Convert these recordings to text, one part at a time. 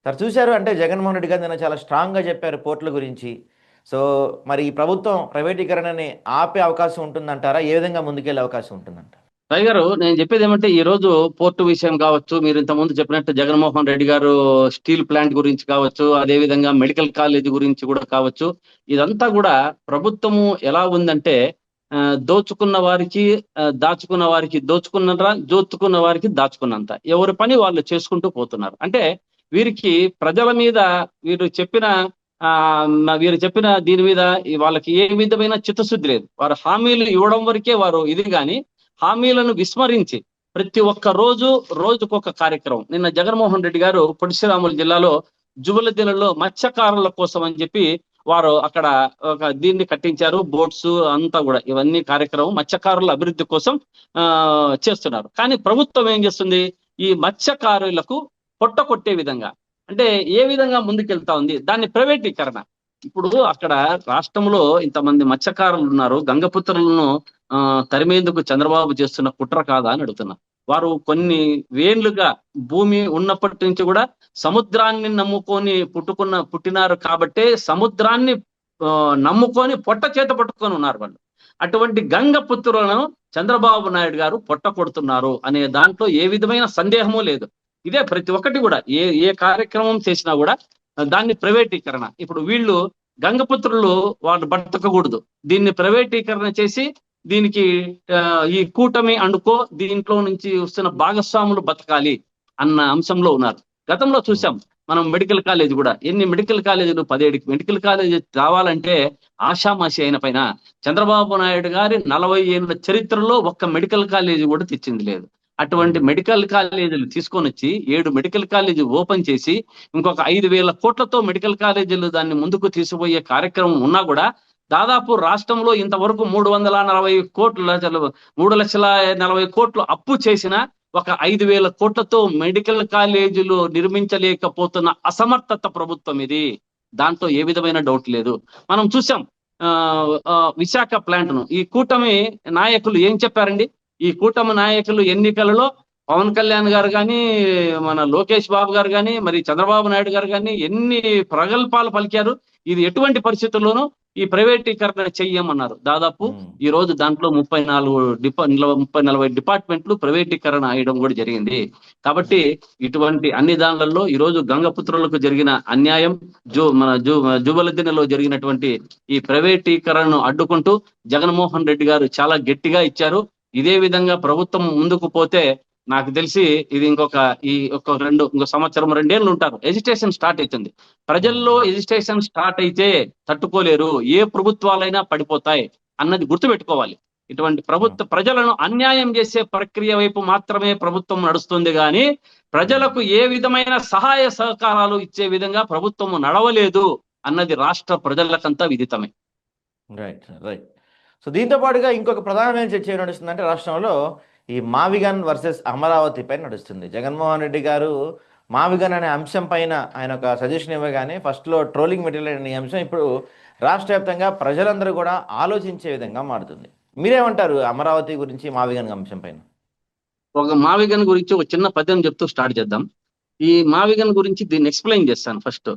Sir చూశారు అంటే జగన్మోహన్ రెడ్డి గారు నిన్న చాలా స్ట్రాంగ్గా చెప్పారు పోర్టుల గురించి. సో మరి ఈ ప్రభుత్వం ప్రైవేటీకరణని ఆపే అవకాశం ఉంటుందంటారా? ఏ విధంగా ముందుకెళ్ళే అవకాశం ఉంటుందంటారా? రవి గారు, నేను చెప్పేది ఏమంటే ఈ రోజు పోర్టు విషయం కావచ్చు, మీరు ఇంత ముందు చెప్పినట్టు జగన్మోహన్ రెడ్డి గారు స్టీల్ ప్లాంట్ గురించి కావచ్చు, అదే విధంగా మెడికల్ కాలేజ్ గురించి కూడా కావచ్చు. ఇదంతా కూడా ప్రభుత్వము ఎలా ఉందంటే దోచుకున్న వారికి దాచుకున్న వారికి దోచుకున్న వారికి దాచుకున్నంత ఎవరి పని వాళ్ళు చేసుకుంటూ పోతున్నారు. అంటే వీరికి ప్రజల మీద వీరు చెప్పిన ఆ వీరు చెప్పిన దీని మీద వాళ్ళకి ఏ విధమైన చిత్తశుద్ధి లేదు. వారు హామీలు ఇవ్వడం వరకే వారు ఇది కానీ హామీలను విస్మరించి ప్రతి ఒక్క రోజుకొక కార్యక్రమం. నిన్న జగన్మోహన్ రెడ్డి గారు పొట్టి శ్రీరాములు జిల్లాలో జువలదిలలో మత్స్యకారుల కోసం అని చెప్పి వారు అక్కడ ఒక దీన్ని కట్టించారు. బోట్స్ అంతా కూడా ఇవన్నీ కార్యక్రమం మత్స్యకారుల అభివృద్ధి కోసం చేస్తున్నారు. కానీ ప్రభుత్వం ఏం చేస్తుంది? ఈ మత్స్యకారులకు పొట్ట కొట్టే విధంగా, అంటే ఏ విధంగా ముందుకెళ్తా ఉంది? దాన్ని ప్రైవేటీకరణ. ఇప్పుడు అక్కడ రాష్ట్రంలో ఇంతమంది మత్స్యకారులు ఉన్నారు, గంగపుత్రులను తరిమేందుకు చంద్రబాబు చేస్తున్న కుట్ర కాదా అని అడుగుతున్నా. వారు కొన్ని వేళ్లుగా భూమి ఉన్నప్పటి నుంచి కూడా సముద్రాన్ని నమ్ముకొని పుట్టినారు కాబట్టే సముద్రాన్ని నమ్ముకొని పొట్ట చేత పట్టుకొని ఉన్నారు వాళ్ళు. అటువంటి గంగపుత్రులను చంద్రబాబు నాయుడు గారు పొట్ట కొడుతున్నారు అనే దాంట్లో ఏ విధమైన సందేహము లేదు. ఇదే ప్రతి ఒక్కటి కూడా ఏ ఏ కార్యక్రమం చేసినా కూడా దాన్ని ప్రైవేటీకరణ. ఇప్పుడు వీళ్ళు గంగపుత్రులు వాళ్ళు బతకకూడదు, దీన్ని ప్రైవేటీకరణ చేసి దీనికి ఈ కూటమి అండుకో, దీంట్లో నుంచి వస్తున్న భాగస్వాములు బతకాలి అన్న అంశంలో ఉన్నారు. గతంలో చూసాం మనం మెడికల్ కాలేజ్ కూడా, ఎన్ని మెడికల్ కాలేజీలు, 17 మెడికల్ కాలేజీ రావాలంటే ఆషామాషి అయిన పైన చంద్రబాబు నాయుడు గారి 40 ఏళ్ళ చరిత్రలో ఒక్క మెడికల్ కాలేజీ కూడా తెచ్చింది లేదు. అటువంటి మెడికల్ కాలేజీలు తీసుకొని వచ్చి 7 మెడికల్ కాలేజీ ఓపెన్ చేసి ఇంకొక 5,000 కోట్లతో మెడికల్ కాలేజీలు దాన్ని ముందుకు తీసుకుపోయే కార్యక్రమం ఉన్నా కూడా దాదాపు రాష్ట్రంలో ఇంతవరకు 340 కోట్లు 3,40,000 కోట్లు అప్పు చేసిన ఒక 5,000 కోట్లతో మెడికల్ కాలేజీలు నిర్మించలేకపోతున్న అసమర్థత ప్రభుత్వం ఇది. దాంట్లో ఏ విధమైన డౌట్ లేదు. మనం చూసాం విశాఖ ప్లాంట్ ను ఈ కూటమి నాయకులు ఏం చెప్పారండి? ఈ కూటమి నాయకులు ఎన్నికలలో పవన్ కళ్యాణ్ గారు కానీ, మన లోకేష్ బాబు గారు కానీ, మరి చంద్రబాబు నాయుడు గారు కానీ ఎన్ని ప్రగల్భాలు పలికారు. ఇది ఎటువంటి పరిస్థితుల్లోనూ ఈ ప్రైవేటీకరణ చెయ్యమన్నారు. దాదాపు ఈ రోజు దాంట్లో 30-40 డిపార్ట్మెంట్లు ప్రైవేటీకరణ అయ్యడం కూడా జరిగింది. కాబట్టి ఇటువంటి అన్ని దానిలలో ఈ రోజు గంగపుత్రులకు జరిగిన అన్యాయం, జువలదిన్నెలో జరిగినటువంటి ఈ ప్రైవేటీకరణను అడ్డుకుంటూ జగన్మోహన్ రెడ్డి గారు చాలా గట్టిగా ఇచ్చారు. ఇదే విధంగా ప్రభుత్వం ముందుకు పోతే నాకు తెలిసి ఇది ఇంకో సంవత్సరం 2 ఏళ్ళు ఉంటారు. ఎజిటేషన్ స్టార్ట్ అవుతుంది. ప్రజల్లో ఎజిటేషన్ స్టార్ట్ అయితే తట్టుకోలేరు, ఏ ప్రభుత్వాలైనా పడిపోతాయి అన్నది గుర్తుపెట్టుకోవాలి. ఇటువంటి ప్రజలను అన్యాయం చేసే ప్రక్రియ వైపు మాత్రమే ప్రభుత్వం నడుస్తుంది కానీ ప్రజలకు ఏ విధమైన సహాయ సహకారాలు ఇచ్చే విధంగా ప్రభుత్వం నడవలేదు అన్నది రాష్ట్ర ప్రజలకంతా విదితమే. Right right. సో దీంతో పాటుగా ఇంకొక ప్రధానమైన చర్చ ఏం నడుస్తుందంటే రాష్ట్రంలో ఈ మావిగన్ వర్సెస్ అమరావతి పైన నడుస్తుంది. జగన్మోహన్ రెడ్డి గారు మావిగన్ అనే అంశం పైన ఆయన ఒక సజెషన్ ఇవ్వగానే ఫస్ట్లో ట్రోలింగ్ మెటీరియల్ అనే అంశం ఇప్పుడు రాష్ట్ర వ్యాప్తంగా ప్రజలందరూ కూడా ఆలోచించే విధంగా మారుతుంది. మీరేమంటారు అమరావతి గురించి, మావిగన్ అంశం పైన? ఒక మావిగన్ గురించి ఒక చిన్న పద్యం చెప్తూ స్టార్ట్ చేద్దాం. ఈ మావిగన్ గురించి దీన్ని ఎక్స్ప్లెయిన్ చేస్తాను. ఫస్ట్,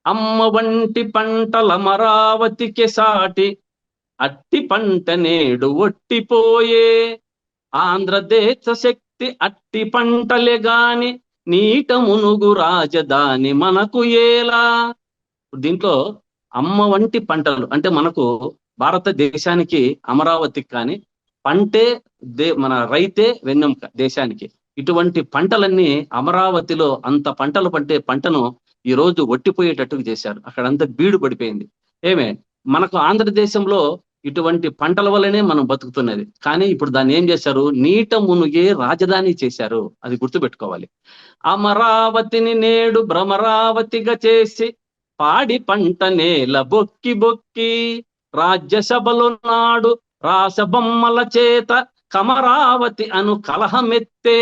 అమ్మ వంటి పంటల అమరావతికి సాటి అట్టి పంట నేడు ఒట్టిపోయే, ఆంధ్రదేశ శక్తి అట్టి పంటలే గాని నీట మునుగు రాజధాని మనకు ఏలా. దీంట్లో అమ్మ వంటి పంటలు అంటే మనకు భారతదేశానికి అమరావతికి కానీ పంటే మన రైతే వెన్నెముక దేశానికి. ఇటువంటి పంటలన్నీ అమరావతిలో అంత పంటలు పంటే పంటను ఈ రోజు ఒట్టిపోయేటట్టుగా చేశారు. అక్కడంతా బీడు పడిపోయింది. మనకు ఆంధ్రదేశంలో ఇటువంటి పంటల వల్లనే మనం బతుకుతున్నది. కానీ ఇప్పుడు దాన్ని ఏం చేశారు? నీట మునిగే రాజధాని చేశారు. అది గుర్తుపెట్టుకోవాలి. అమరావతిని నేడు భ్రమరావతిగా చేసి పాడి పంట నేల బొక్కి బొక్కి, రాజ్యసభలో నాడు రాసబొమ్మల చేత కమరావతి అను కలహమెత్తే.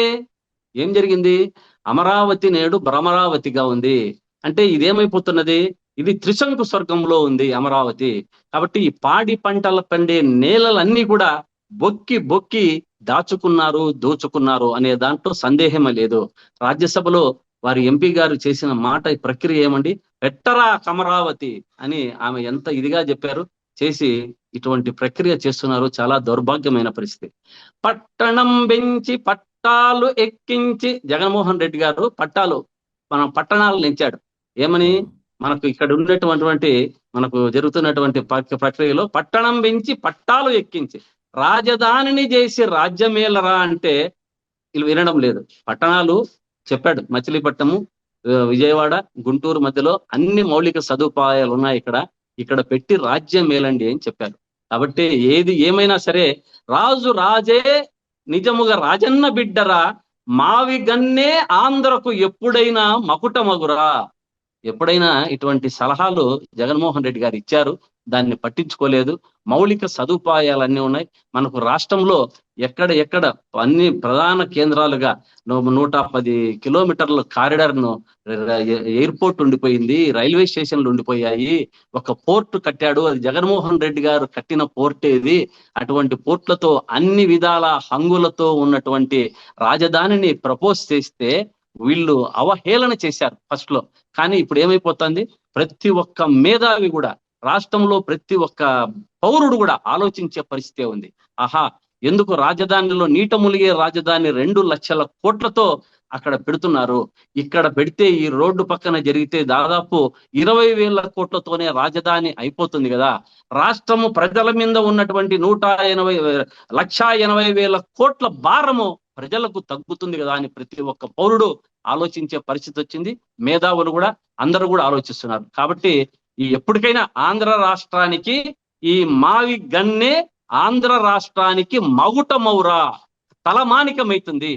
ఏం జరిగింది? అమరావతి నేడు భ్రమరావతిగా ఉంది. అంటే ఇదేమైపోతున్నది? ఇది త్రిశంకు స్వర్గంలో ఉంది అమరావతి. కాబట్టి ఈ పాడి పంటల పండే నేలలన్నీ కూడా బొక్కి బొక్కి దాచుకున్నారు, దోచుకున్నారు అనే దాంట్లో సందేహమే లేదు. రాజ్యసభలో వారి ఎంపీ గారు చేసిన మాట ఈ ప్రక్రియ ఏమండి, పెట్టరా అమరావతి అని ఆమె ఎంత ఇదిగా చెప్పారు. చేసి ఇటువంటి ప్రక్రియ చేస్తున్నారు. చాలా దౌర్భాగ్యమైన పరిస్థితి. పట్టణం పెంచి పట్టాలు ఎక్కించి జగన్మోహన్ రెడ్డి గారు మన పట్టణాలు నెంచాడు. ఏమని, మనకు ఇక్కడ ఉన్నటువంటి మనకు జరుగుతున్నటువంటి ప్రక్రియలో పట్టణం పెంచి పట్టాలు ఎక్కించి రాజధానిని చేసి రాజ్యమేలరా అంటే వీళ్ళు వినడం లేదు. పట్టణాలు చెప్పాడు, మచిలీపట్నము, విజయవాడ, గుంటూరు మధ్యలో అన్ని మౌలిక సదుపాయాలు ఉన్నాయి, ఇక్కడ పెట్టి రాజ్యం మేలండి అని చెప్పారు. కాబట్టి ఏది ఏమైనా సరే రాజు రాజే నిజముగా రాజన్న బిడ్డరా, మావి గన్నే ఆంధ్రకు ఎప్పుడైనా మకుటమగురా. ఎప్పుడైనా ఇటువంటి సలహాలు జగన్మోహన్ రెడ్డి గారు ఇచ్చారు, దాన్ని పట్టించుకోలేదు. మౌలిక సదుపాయాలన్నీ ఉన్నాయి మనకు రాష్ట్రంలో. ఎక్కడ అన్ని ప్రధాన కేంద్రాలుగా 110 కిలోమీటర్ల కారిడార్ను ఎయిర్పోర్ట్ ఉండిపోయింది, రైల్వే స్టేషన్లు ఉండిపోయాయి, ఒక పోర్టు కట్టాడు, అది జగన్మోహన్ రెడ్డి గారు కట్టిన పోర్టే ఇది. అటువంటి పోర్ట్లతో అన్ని విధాల హంగులతో ఉన్నటువంటి రాజధానిని ప్రపోజ్ చేస్తే వీళ్ళు అవహేళన చేశారు ఫస్ట్ లో. కానీ ఇప్పుడు ఏమైపోతుంది, ప్రతి ఒక్క మేధావి కూడా, రాష్ట్రంలో ప్రతి ఒక్క పౌరుడు కూడా ఆలోచించే పరిస్థితి ఉంది. ఆహా, ఎందుకు రాజధానిలో నీట ములిగే రాజధాని 2 లక్షల కోట్లతో అక్కడ పెడుతున్నారు, ఇక్కడ పెడితే ఈ రోడ్డు పక్కన జరిగితే దాదాపు 20,000 కోట్లతోనే రాజధాని అయిపోతుంది కదా. రాష్ట్రము ప్రజల మీద ఉన్నటువంటి 1,80,000 కోట్ల భారము ప్రజలకు తగ్గుతుంది కదా అని ప్రతి ఒక్క పౌరుడు ఆలోచించే పరిస్థితి వచ్చింది. మేధావులు కూడా అందరూ కూడా ఆలోచిస్తున్నారు. కాబట్టి ఎప్పటికైనా ఆంధ్ర రాష్ట్రానికి ఈ మావి గన్నే ఆంధ్ర రాష్ట్రానికి మగుటమౌరా, తలమానికమైతుంది.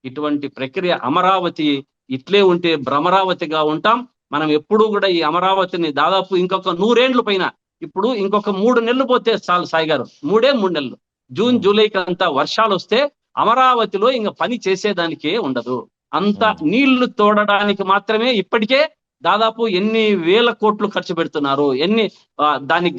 ఇటువంటి ప్రక్రియ అమరావతి ఇట్లే ఉంటే భ్రమరావతిగా ఉంటాం మనం. ఎప్పుడూ కూడా ఈ అమరావతిని దాదాపు ఇంకొక 100 ఏళ్ల పైన, ఇప్పుడు ఇంకొక 3 నెలలు పోతే చాలు సాయి గారు, 3 నెలలు, జూన్ జూలైకి అంతా వర్షాలు వస్తే అమరావతిలో ఇంకా పని చేసేదానికే ఉండదు. అంత నీళ్లు తోడడానికి మాత్రమే ఇప్పటికే దాదాపు ఎన్ని వేల కోట్లు ఖర్చు పెడుతున్నారు. దాని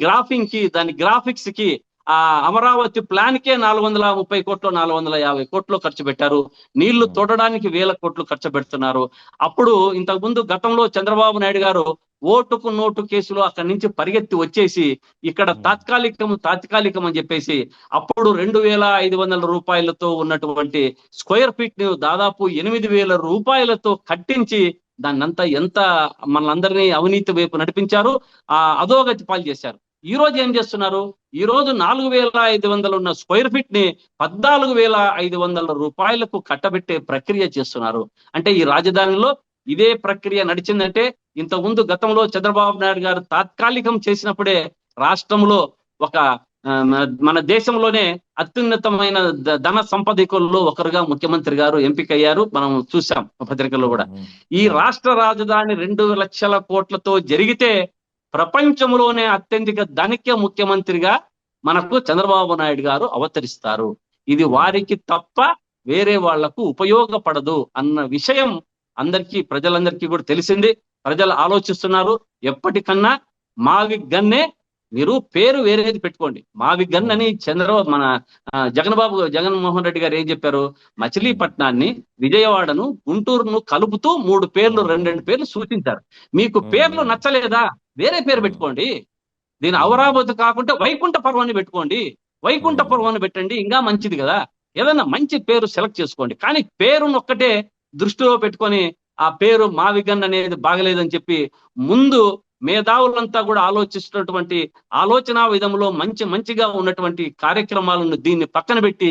గ్రాఫిక్స్ కి ఆ అమరావతి ప్లాన్ కే 430 కోట్లు 450 కోట్లు ఖర్చు పెట్టారు. నీళ్లు తోడడానికి 1000 కోట్లు ఖర్చు పెడుతున్నారు. అప్పుడు ఇంతకు ముందు గతంలో చంద్రబాబు నాయుడు గారు ఓటుకు నోటు కేసులో అక్కడి నుంచి పరిగెత్తి వచ్చేసి ఇక్కడ తాత్కాలికం అని చెప్పేసి అప్పుడు 2,500 రూపాయలతో ఉన్నటువంటి స్క్వేర్ ఫీట్ ని దాదాపు 8,000 రూపాయలతో కట్టించి దాన్నంతా ఎంత మనందరినీ అవినీతి వైపు నడిపించారు, అధోగతి పాలు చేశారు. ఈ రోజు ఏం చేస్తున్నారు, ఈ రోజు 4,500 ఉన్న స్క్వేర్ ఫీట్ ని 14,500 రూపాయలకు కట్టబెట్టే ప్రక్రియ చేస్తున్నారు. అంటే ఈ రాజధానిలో ఇదే ప్రక్రియ నడిచిందంటే, ఇంతకుముందు గతంలో చంద్రబాబు నాయుడు గారు తాత్కాలికం చేసినప్పుడే రాష్ట్రంలో మన దేశంలోనే అత్యున్నతమైన ధన సంపదకుల్లో ఒకరుగా ముఖ్యమంత్రి గారు ఎంపికయ్యారు. మనం చూసాం పత్రికల్లో కూడా. ఈ రాష్ట్ర రాజధాని 2 లక్షల కోట్లతో జరిగితే ప్రపంచంలోనే అత్యధిక ధనిక ముఖ్యమంత్రిగా మనకు చంద్రబాబు నాయుడు గారు అవతరిస్తారు. ఇది వారికి తప్ప వేరే వాళ్లకు ఉపయోగపడదు అన్న విషయం ప్రజలందరికీ కూడా తెలిసింది. ప్రజలు ఆలోచిస్తున్నారు. ఎప్పటికన్నా మావి గన్నే, మీరు పేరు వేరేది పెట్టుకోండి, మావి గన్ అని మన జగన్మోహన్ రెడ్డి గారు ఏం చెప్పారు, మచిలీపట్నాన్ని, విజయవాడను, గుంటూరును కలుపుతూ 3 పేర్లు 2 పేర్లు సూచించారు. మీకు పేర్లు నచ్చలేదా వేరే పేరు పెట్టుకోండి. దీని అమరావతి కాకుండా వైకుంఠపురం అని పెట్టుకోండి. వైకుంఠపురం అని పెట్టండి, ఇంకా మంచిది కదా. ఏదైనా మంచి పేరు సెలెక్ట్ చేసుకోండి. కానీ పేరును ఒక్కటే దృష్టిలో పెట్టుకొని ఆ పేరు మావిగన్ అనేది బాగలేదని చెప్పి ముందు మేధావులంతా కూడా ఆలోచిస్తున్నటువంటి ఆలోచన విధంలో మంచిగా ఉన్నటువంటి కార్యక్రమాలను దీన్ని పక్కన పెట్టి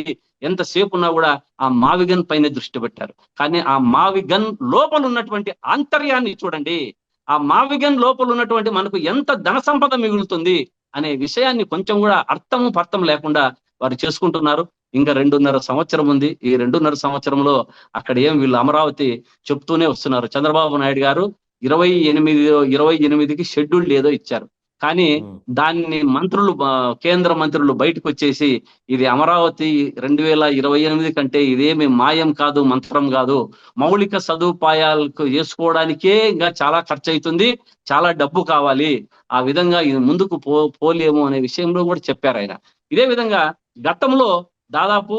ఎంతసేపు ఉన్నా కూడా ఆ మావిగన్ పైన దృష్టి పెట్టారు. కానీ ఆ మావిగన్ లోపల ఉన్నటువంటి ఆంతర్యాన్ని చూడండి. ఆ మావిగన్ లోపల ఉన్నటువంటి మనకు ఎంత ధన సంపద మిగులుతుంది అనే విషయాన్ని కొంచెం కూడా పర్థం లేకుండా వారు చేసుకుంటున్నారు. ఇంకా 2.5 సంవత్సరం ఉంది. ఈ 2.5 సంవత్సరంలో అక్కడ వీళ్ళు అమరావతి చెప్తూనే వస్తున్నారు. చంద్రబాబు నాయుడు గారు 28కి షెడ్యూల్ ఏదో ఇచ్చారు. కానీ దాన్ని కేంద్ర మంత్రులు బయటకు వచ్చేసి ఇది అమరావతి 2028 కంటే ఇదేమి మాయం కాదు, మంత్రం కాదు, మౌలిక సదుపాయాలకు చేసుకోవడానికే ఇంకా చాలా ఖర్చు అవుతుంది, చాలా డబ్బు కావాలి, ఆ విధంగా ఇది ముందుకు పోలేము అనే విషయంలో కూడా చెప్పారు ఆయన. ఇదే విధంగా గతంలో దాదాపు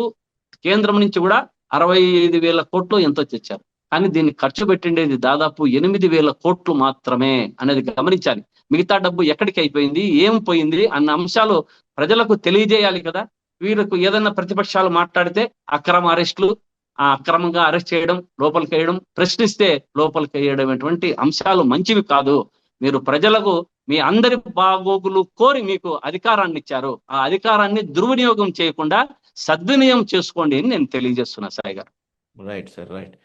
కేంద్రం నుంచి కూడా 65,000 కోట్లు ఎంతో తెచ్చారు. కానీ దీన్ని ఖర్చు పెట్టిండేది దాదాపు 8,000 కోట్లు మాత్రమే అనేది గమనించాలి. మిగతా డబ్బు ఎక్కడికి అయిపోయింది, ఏం పోయింది అన్న అంశాలు ప్రజలకు తెలియజేయాలి కదా. వీళ్ళకు ఏదన్నా ప్రతిపక్షాలు మాట్లాడితే అక్రమ అరెస్టులు, ఆ అక్రమంగా అరెస్ట్ చేయడం, లోపలికి వేయడం, ప్రశ్నిస్తే లోపలికి వేయడం అటువంటి అంశాలు మంచివి కాదు. మీరు ప్రజలకు మీ అందరి బాగోగులు కోరి మీకు అధికారాన్ని ఇచ్చారు. ఆ అధికారాన్ని దుర్వినియోగం చేయకుండా సద్వినియోగం చేసుకోండి అని నేను తెలియజేస్తున్నా సాయి గారు. Right sir, right.